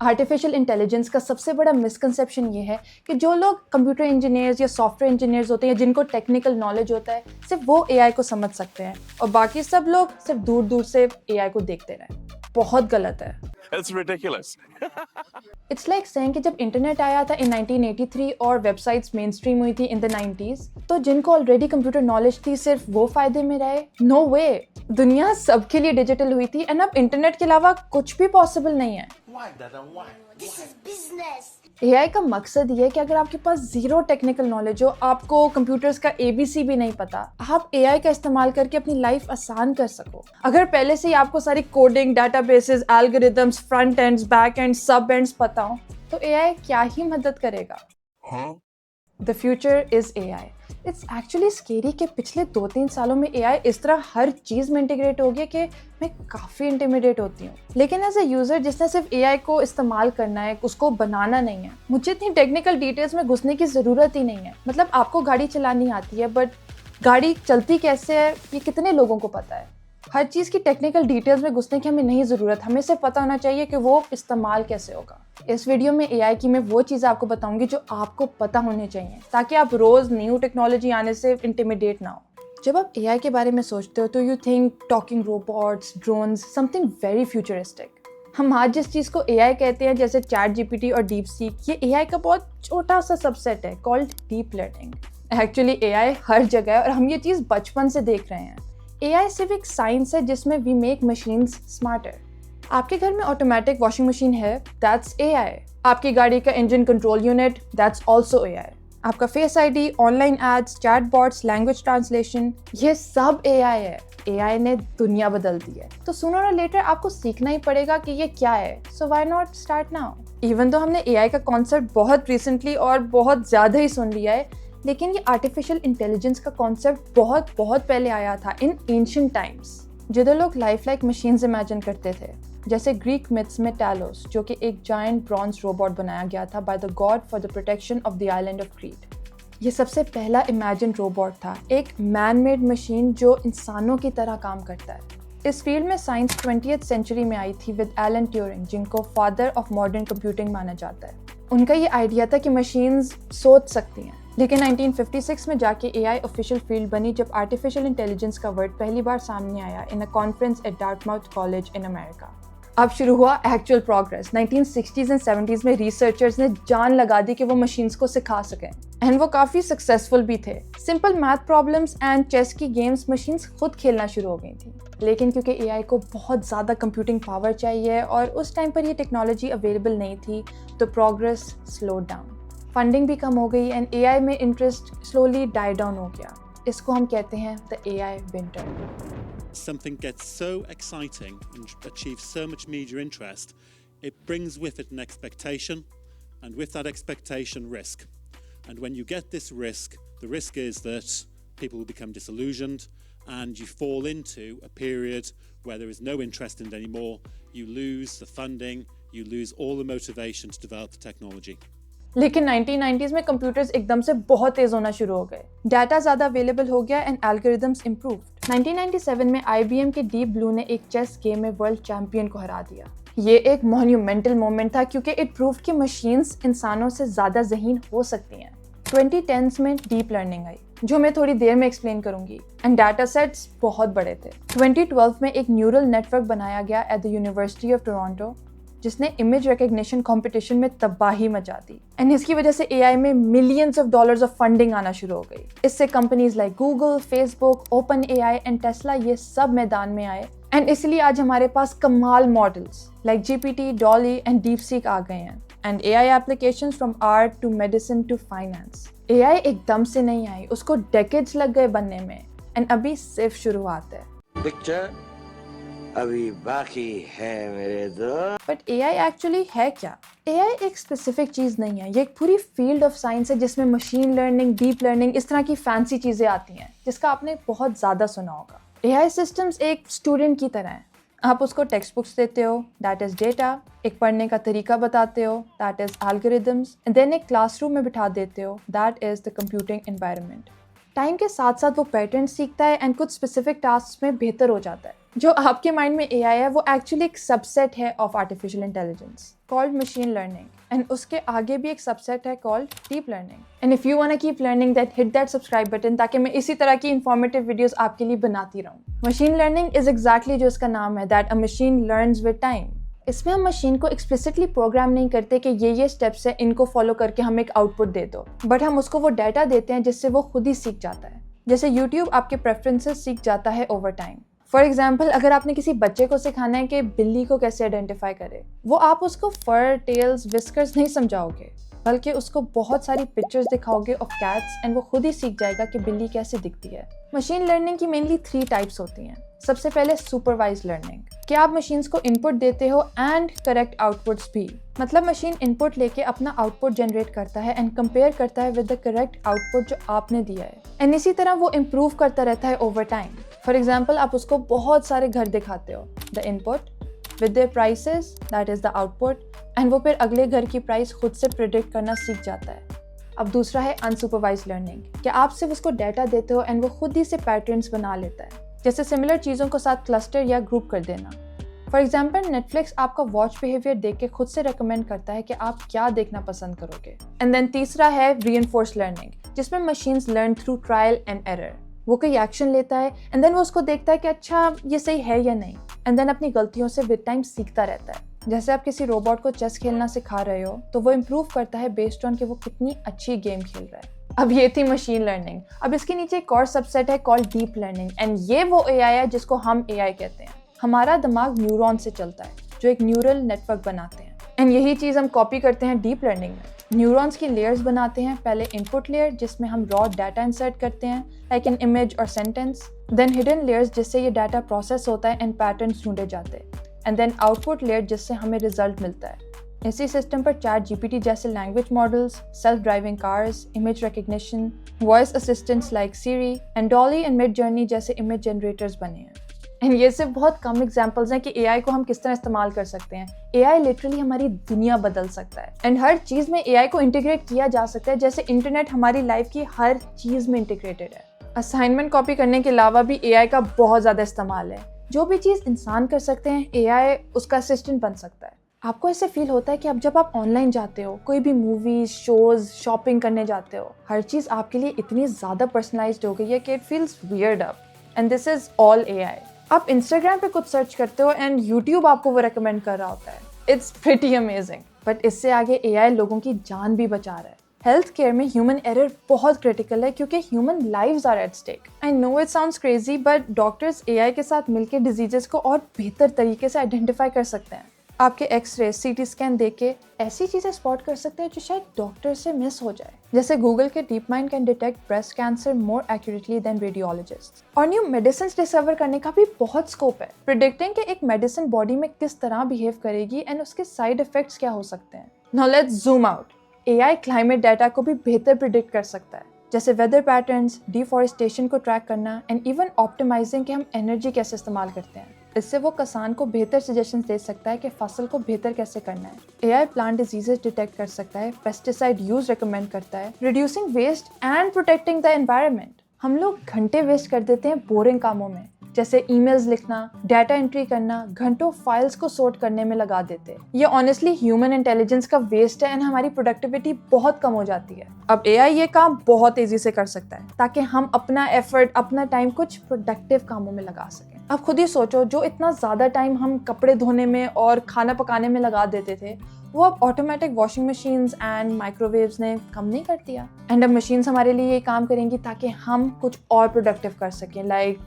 Artificial intelligence کا سب سے بڑا مسکنسیپشن یہ ہے کہ جو لوگ کمپیوٹر انجینئرز یا سافٹ ویئر انجینئرز ہوتے ہیں جن کو ٹیکنیکل نالج ہوتا ہے صرف وہ اے آئی کو سمجھ سکتے ہیں اور باقی سب لوگ صرف دور دور سے اے آئی کو دیکھتے رہیں. بہت غلط ہے. It's ridiculous. اٹس لائک سینگ کہ جب انٹرنیٹ آیا تھا ان 1983 اور ویب سائٹس مین اسٹریم ہوئی تھی ان دا 90s تو جن کو آلریڈی کمپیوٹر نالج تھی صرف وہ فائدے میں رہے. نو وے. دنیا سب کے لیے ڈیجیٹل ہوئی تھی اینڈ اب انٹرنیٹ کے علاوہ کچھ بھی پاسبل نہیں ہے. اے آئی کا مقصد یہ ہے کہ اگر آپ کے پاس زیرو ٹیکنیکل نالج ہو, آپ کو کمپیوٹرز کا ABC بھی نہیں پتا, آپ اے آئی کا استعمال کر کے اپنی لائف آسان کر سکو. اگر پہلے سے ہی آپ کو ساری coding, databases, algorithms, front ends, back ends, سب اینڈز پتا ہوں تو اے آئی کیا ہی مدد کرے گا. The future is AI. It's actually scary کہ پچھلے 2-3 سالوں میں اے آئی اس طرح ہر چیز میں انٹیگریٹ ہو گیا کہ میں کافی انٹیمیڈیٹ ہوتی ہوں. لیکن ایز اے یوزر جس نے صرف اے آئی کو استعمال کرنا ہے, اس کو بنانا نہیں ہے, مجھے اتنی ٹیکنیکل ڈیٹیلز میں گھسنے کی ضرورت ہی نہیں ہے. مطلب آپ کو گاڑی چلانی آتی ہے بٹ گاڑی چلتی کیسے ہے یہ کتنے لوگوں کو پتہ ہے. ہر چیز کی ٹیکنیکل ڈیٹیلز میں گھسنے کی ہمیں نہیں ضرورت, ہمیں صرف پتہ ہونا چاہیے کہ وہ استعمال کیسے ہوگا. اس ویڈیو میں اے آئی کی میں وہ چیزیں آپ کو بتاؤں گی جو آپ کو پتہ ہونے چاہیے تاکہ آپ روز نیو ٹیکنالوجی آنے سے انٹیمیڈیٹ نہ ہو. جب آپ اے آئی کے بارے میں سوچتے ہو تو you think talking robots, drones, some thing very futuristic. ہم آج جس چیز کو اے آئی کہتے ہیں جیسے چیٹ جی پی ٹی اور ڈیپ سیک, یہ اے آئی کا بہت چھوٹا سا سب سیٹ ہے called deep learning. Actually A I ہر جگہ ہے اور ہم یہ چیز بچپن سے دیکھ رہے ہیں. اے آئی صرف ایک سائنس ہے جس میں وی میک مشینز اسمارٹر. آپ کے گھر میں آٹومیٹک واشنگ مشین ہے, دیٹس اے آئی. آپ کی گاڑی کا engine control unit, that's also A I. آپ کا face I D, online ads, chatbots, language translation, یہ سب اے آئی ہے. اے آئی نے دنیا بدل دی ہے تو سونر اور لیٹر آپ کو سیکھنا ہی پڑے گا کہ یہ کیا ہے. So why not start now. Even تو ہم نے اے آئی کا کانسیپٹ بہت ریسنٹلی اور بہت زیادہ ہی سن لیا ہے, لیکن یہ آرٹیفیشیل انٹیلیجنس کا کانسیپٹ بہت پہلے آیا تھا ان اینشنٹ ٹائمز. جدھر لوگ لائف لائک مشینز امیجن کرتے تھے, جیسے گریک میتھس میں ٹیلوس جو کہ ایک جائنٹ برونز روبوٹ بنایا گیا تھا by the God for the protection of the island of create. یہ سب سے پہلا امیجن روبوٹ تھا, ایک مین میڈ مشین جو انسانوں کی طرح کام کرتا ہے. اس فیلڈ میں سائنس 20th سینچری میں آئی تھی ود ایلن ٹیورنگ جن کو فادر آف ماڈرن کمپیوٹنگ مانا جاتا ہے. ان کا یہ آئیڈیا تھا کہ مشینز سوچ سکتی ہیں. لیکن 1956 میں جا کے اے آئی آفیشیل فیلڈ بنی جب آرٹیفیشیل انٹیلیجنس کا ورڈ پہلی بار سامنے آیا ان اے کانفرنس ایٹ ڈارٹماؤتھ کالج ان امریکہ. اب شروع ہوا actual progress. 1960s and 70s میں ریسرچرز نے جان لگا دی کہ وہ مشینز کو سکھا سکیں اینڈ وہ کافی سکسیزفل بھی تھے. Simple math problems and chess کی گیمز مشینز خود کھیلنا شروع ہو گئی تھیں. لیکن کیونکہ اے آئی کو بہت زیادہ کمپیوٹنگ پاور چاہیے اور اس ٹائم پر یہ ٹیکنالوجی اویلیبل نہیں تھی تو پروگریس سلو ڈاؤن. فنڈنگ بھی کم ہو گئی اینڈ اے آئی میں انٹرسٹ سلولی ڈائی ڈاؤن ہو گیا. اس کو ہم کہتے ہیں دا اے آئی winter. Something gets so exciting and achieves so much media interest, it brings with it an expectation, and with that expectation, risk. And when you get this risk, the risk is that people will become disillusioned and you fall into a period where there is no interest in it anymore. You lose the funding, you lose all the motivation to develop the technology. لیکن 1990s میں computers ایک دم سے بہت تیز ہونا شروع ہو گئے, ڈیٹا زیادہ اویلیبل ہو گیا اینڈ الگوریدمز امپرووڈ. 1997 میں آئی بی ایم کے ڈیپ بلو نے ایک چیس گیم میں ورلڈ چیمپئن کو ہرا دیا. یہ ایک مونیومنٹل مومنٹ تھا کیونکہ اٹ پرووڈ کہ مشینز انسانوں سے زیادہ ذہین ہو سکتی ہیں. 2010s میں ڈیپ لرننگ آئی جو میں تھوڑی دیر میں ایکسپلین کروں گی اینڈ ڈیٹا سیٹس بہت بڑے تھے. 2012 میں ایک نیورل نیٹ ورک بنایا گیا at the university of Toronto جس نے امیج ریکگنیشن کمپٹیشن میں تباہی مچا دی اینڈ اس کی وجہ سے اے آئی میں millions of dollars of funding آنا شروع ہو گئی. اس سے companies like Google, Facebook, Open A I and Tesla یہ سب میدان میں آئے اینڈ اس لیے آج ہمارے پاس کمال models like G P T, Dall E and DeepSeek آ گئے ہیں and A I applications from art to medicine to finance. A I ایک دم سے نہیں آئی, اس کو ڈیکیڈز لگ گئے بننے میں اینڈ ابھی صرف شروعات ہے. پکچر ابھی باقی ہے میرے دوست. بٹ اے آئی ایکچولی ہے کیا؟ اے آئی ایک اسپیسیفک چیز نہیں ہے, یہ ایک پوری فیلڈ آف سائنس ہے جس میں مشین لرننگ, ڈیپ لرننگ, اس طرح کی فینسی چیزیں آتی ہیں جس کا آپ نے بہت زیادہ سنا ہوگا. اے آئی سسٹمز ایک اسٹوڈنٹ کی طرح ہیں. آپ اس کو ٹیکسٹ بکس دیتے ہو, دیٹ از ڈیٹا, ایک پڑھنے کا طریقہ بتاتے ہو, that is algorithms, and then ایک کلاس روم میں بٹھا دیتے ہو, that is the computing environment. Time کے ساتھ ساتھ وہ پیٹرن سیکھتا ہے اینڈ کچھ اسپیسیفک ٹاسک میں بہتر ہو جاتا ہے. جو آپ کے مائنڈ میں اے آئی ہے وہ ایکچولی ایک سب سیٹ ہے of artificial intelligence called machine learning, and اس کے آگے بھی ایک سب سیٹ ہے called deep learning. And if you want to keep learning that hit that subscribe button, تاکہ میں اسی طرح کی انفارمیٹیو ویڈیوز آپ کے لیے بناتی رہوں. مشین لرننگ از ایگزیکٹلی جو اس کا نام ہے, that a machine learns with time. اس میں ہم مشین کو ایکسپلیسٹلی پروگرام نہیں کرتے کہ یہ اسٹیپس ہیں, ان کو فالو کر کے ہمیں ایک out put they do, but ہم اس کو وہ ڈیٹا دیتے ہیں جس سے وہ خود ہی سیکھ جاتا ہے. جیسے یوٹیوب آپ کے پریفرنسز سیکھ جاتا ہے اوور ٹائم. فار ایگزامپل, اگر آپ نے کسی بچے کو سکھانا ہے کہ بلی کو کیسے آئیڈینٹیفائی کرے, وہ آپ اس کو فر, ٹیلز, وسکرز نہیں سمجھاؤ گے, بلکہ اس کو بہت ساری پکچرز دکھاؤ گے آف کیٹس, اینڈ وہ خود ہی سیکھ جائے گا کہ بلی کیسے دکھتی ہے. مشین لرننگ کی مینلی 3 ٹائپس ہوتی ہیں. سب سے پہلے سپروائز لرننگ, کہ آپ مشینز کو ان پٹ دیتے ہو اینڈ کریکٹ آؤٹ پٹس بھی. مطلب مشین ان پٹ لے کے اپنا آؤٹ پٹ جنریٹ کرتا ہے اینڈ کمپیئر کرتا ہے with the correct out put جو آپ نے دیا ہے, اینڈ اسی طرح وہ امپروو کرتا رہتا ہے اوور ٹائم. فار ایگزامپل, آپ اس کو بہت سارے گھر دکھاتے ہو, the input with their prices, that is the output, and وہ پھر اگلے گھر کی پرائس خود سے پریڈکٹ کرنا سیکھ جاتا ہے. اب دوسرا ہے انسپروائز لرننگ, کہ آپ صرف اس کو ڈیٹا دیتے ہو اینڈ وہ خود ہی سے پیٹرنس بنا لیتا ہے, جیسے سملر چیزوں کو ساتھ کلسٹر یا گروپ کر دینا. فار ایگزامپل, نیٹفلکس آپ کا واچ بیہیویئر دیکھ کے خود سے ریکمینڈ کرتا ہے کہ آپ کیا دیکھنا پسند کرو گے. اینڈ دین تیسرا ہے ری انفورس لرننگ, جس میں machines learn through trial and error. وہ کوئی ایکشن لیتا ہے اینڈ دین وہ اس کو دیکھتا ہے کہ اچھا یہ صحیح ہے یا نہیں, اینڈ دین اپنی غلطیوں سے ود ٹائم سیکھتا رہتا ہے. جیسے آپ کسی روبوٹ کو چیس کھیلنا سکھا رہے ہو, تو وہ امپروو کرتا ہے بیسڈ آن کہ وہ کتنی اچھی گیم کھیل رہا ہے. اب یہ تھی مشین لرننگ. اب اس کے نیچے ایک اور سب سیٹ ہے کالڈ ڈیپ لرننگ, اینڈ یہ وہ اے آئی ہے جس کو ہم اے آئی کہتے ہیں. ہمارا دماغ نیورون سے چلتا ہے جو ایک نیورل نیٹ ورک بناتے ہیں, اینڈ یہی چیز ہم کاپی کرتے ہیں ڈیپ لرننگ میں. نیورونس کی لیئرز بناتے ہیں, پہلے ان پٹ لیئر جس میں ہم را ڈیٹا انسرٹ کرتے ہیں لائک این امیج اور سینٹینس, دین ہڈن لیئرز جس سے یہ ڈیٹا پروسیس ہوتا ہے اینڈ پیٹرنس ڈھونڈے جاتے ہیں, and then output layer جس سے ہمیں ریزلٹ ملتا ہے. اسی سسٹم پر چیٹ جی پی ٹی جیسے language models, self driving cars, image recognition, voice assistants like Siri and DALL E and Midjourney جیسے امیج جنریٹرز بنے ہیں. اینڈ یہ صرف بہت کم ایگزامپلز ہیں کہ اے آئی کو ہم کس طرح استعمال کر سکتے ہیں. اے آئی لٹرلی ہماری دنیا بدل سکتا ہے, اینڈ ہر چیز میں اے آئی کو انٹیگریٹ کیا جا سکتا ہے, جیسے انٹرنیٹ ہماری لائف کی ہر چیز میں انٹیگریٹڈ ہے. اسائنمنٹ کاپی کرنے کے علاوہ بھی اے آئی کا بہت زیادہ استعمال ہے. جو بھی چیز انسان کر سکتے ہیں, اے آئی اس کا اسسٹنٹ بن سکتا ہے. آپ کو ایسے فیل ہوتا ہے کہ اب جب آپ آن لائن جاتے ہو, کوئی بھی موویز, شوز, شاپنگ کرنے جاتے ہو, ہر چیز آپ کے لیے اتنی زیادہ پرسنلائزڈ ہو گئی ہے کہ it feels weird up, and this is all A I. آپ انسٹاگرام پہ کچھ سرچ کرتے ہو اینڈ یوٹیوب آپ کو وہ ریکمینڈ کر رہا ہوتا ہے. It's pretty amazing. بٹ اس سے آگے اے آئی لوگوں کی جان بھی بچا رہا ہے. ہیلتھ کیئر میں ہیومن ایرر بہت کرٹیکل ہے کیونکہ human lives are at stake. I know it sounds crazy, but doctors A I کے ساتھ مل کے ڈیزیزز کو اور بہتر طریقے سے آئیڈینٹیفائی کر سکتے ہیں. آپ کے X ray, C T scan دیکھ کے ایسی چیزیں اسپاٹ کر سکتے ہیں جو شاید ڈاکٹر سے مس ہو جائے. جیسے گوگل کے DeepMind can detect breast cancer more accurately than radiologist. اور نیو میڈیسنس ڈسکور کرنے کا بھی بہت اسکوپ ہے. پریڈکٹنگ کہ ایک میڈیسن باڈی میں کس طرح بیہیو کرے گی اینڈ اس کے سائڈ افیکٹس کیا ہو سکتے ہیں. Now let's zoom out. A I climate data کو بھی بہتر پریڈکٹ کر سکتا ہے, جیسے ویدر پیٹرنس, ڈیفارسٹیشن کو ٹریک کرنا, اینڈ ایون آپٹیمائزنگ کہ ہم انرجی کیسے استعمال کرتے ہیں. اس سے وہ کسان کو بہتر سجیشنز دے سکتا ہے کہ فصل کو بہتر کیسے کرنا ہے. A I plant diseases detect کر سکتا ہے, پیسٹیسائڈ یوز ریکمینڈ کرتا ہے, reducing waste and protecting the environment. ہم لوگ گھنٹے ویسٹ کر دیتے ہیں بورنگ کاموں میں, جیسے ای میلز لکھنا, ڈیٹا انٹری کرنا, گھنٹوں فائلز کو سورٹ کرنے میں لگا دیتے. یہ آنیسٹلی ہیومن انٹیلیجنس کا ویسٹ ہے اینڈ ہماری پروڈکٹیوٹی بہت کم ہو جاتی ہے. اب اے آئی یہ کام بہت تیزی سے کر سکتا ہے تاکہ ہم اپنا ایفرٹ, اپنا ٹائم کچھ پروڈکٹیو کاموں میں لگا سکیں. اب خود ہی سوچو, جو اتنا زیادہ ٹائم ہم کپڑے دھونے میں اور کھانا پکانے میں لگا دیتے تھے, وہ اب automatic washing machines and microwaves نے کم نہیں کر دیا. اینڈ اب مشینز ہمارے لیے یہ کام کریں گی تاکہ ہم کچھ اور پروڈکٹیو کر سکیں, لائک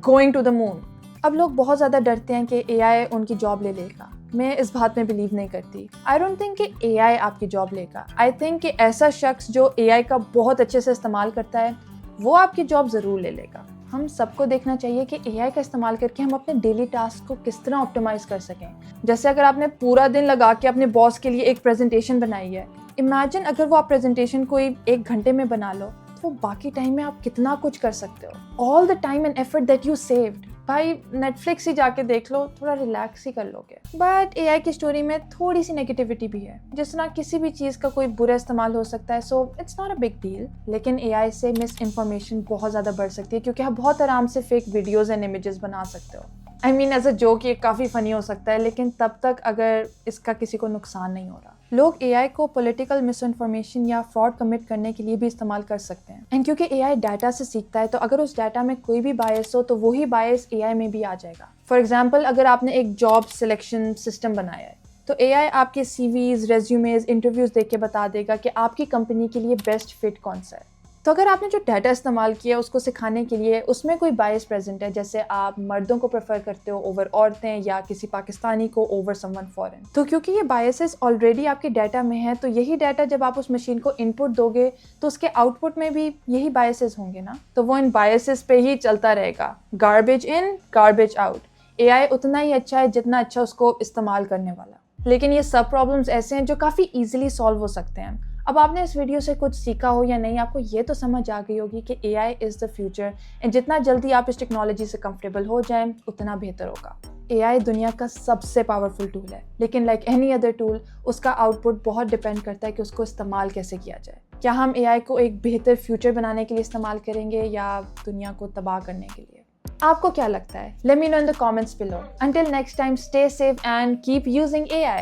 گوئنگ ٹو دا مون. اب لوگ بہت زیادہ ڈرتے ہیں کہ اے آئی ان کی جاب لے لے گا. میں اس بات میں بلیو نہیں کرتی. آئی ڈونٹ تھنک کہ اے آئی آپ کی جاب لے گا. آئی تھنک کہ ایسا شخص جو اے آئی کا بہت اچھے سے استعمال کرتا ہے, وہ آپ کی جاب ضرور لے لے گا. ہم سب کو دیکھنا چاہیے کہ اے آئی کا استعمال کر کے ہم اپنے ڈیلی ٹاسک کو کس طرح آپٹیمائز کر سکیں. جیسے اگر آپ نے پورا دن لگا کے اپنے باس کے لیے ایک پریزنٹیشن بنائی ہے, امیجن اگر وہ آپ پریزنٹیشن کوئی 1 گھنٹے میں بنا لو, تو وہ باقی ٹائم میں آپ کتنا کچھ کر سکتے ہو. All the time and effort that you saved. بھائی نیٹفلکس ہی جا کے دیکھ لو, تھوڑا ریلیکس ہی کر لو گے. بٹ اے آئی کی اسٹوری میں تھوڑی سی نیگیٹیوٹی بھی ہے. جس طرح کسی بھی چیز کا کوئی برا استعمال ہو سکتا ہے, so it's not a big deal. لیکن اے آئی سے مس انفارمیشن بہت زیادہ بڑھ سکتی ہے, کیونکہ آپ بہت آرام سے فیک ویڈیوز اینڈ امیجز بنا سکتے ہو. I mean as a joke یہ کافی فنی ہو سکتا ہے لیکن تب تک اگر اس کا کسی کو نقصان نہیں ہو رہا. لوگ اے آئی کو پولیٹیکل مس انفارمیشن یا فراڈ کمٹ کرنے کے لیے بھی استعمال کر سکتے ہیں. اینڈ کیونکہ اے آئی ڈیٹا سے سیکھتا ہے تو اگر اس ڈیٹا میں کوئی بھی بائس ہو تو وہی بائس اے آئی میں بھی آ جائے گا. فار ایگزامپل اگر آپ نے ایک جاب سلیکشن سسٹم بنایا ہے تو اے آئی آپ کے سی ویز، ریزیومیز، انٹرویوز دیکھ کے بتا دے گا کہ آپ کی کمپنی کے لیے بیسٹ فٹ کون سا ہے. تو اگر آپ نے جو ڈیٹا استعمال کیا اس کو سکھانے کے لیے اس میں کوئی بائس پریزنٹ ہے، جیسے آپ مردوں کو پریفر کرتے ہو اوور عورتیں یا کسی پاکستانی کو اوور سم ون فارن، تو کیونکہ یہ بائسز آلریڈی آپ کے ڈیٹا میں ہیں تو یہی ڈیٹا جب آپ اس مشین کو ان پٹ دو گے تو اس کے آؤٹ پٹ میں بھی یہی بائسز ہوں گے نا. تو وہ ان بائسز پہ ہی چلتا رہے گا، گاربیج ان گاربیج آؤٹ. اے آئی اتنا ہی اچھا ہے جتنا اچھا اس کو استعمال کرنے والا. لیکن یہ سب پرابلمس ایسے ہیں جو کافی ایزیلی سالو ہو سکتے ہیں. اب آپ نے اس ویڈیو سے کچھ سیکھا ہو یا نہیں، آپ کو یہ تو سمجھ آ گئی ہوگی کہ اے آئی از دا فیوچر اینڈ جتنا جلدی آپ اس ٹیکنالوجی سے کمفرٹیبل ہو جائیں اتنا بہتر ہوگا. اے آئی دنیا کا سب سے پاورفل ٹول ہے لیکن لائک اینی ادر ٹول اس کا آؤٹ پٹ بہت ڈپینڈ کرتا ہے کہ اس کو استعمال کیسے کیا جائے. کیا ہم اے آئی کو ایک بہتر فیوچر بنانے کے لیے استعمال کریں گے یا دنیا کو تباہ کرنے کے لیے؟ آپ کو کیا لگتا ہے؟ Let me know in the comments below. Until next time, stay safe and keep using AI.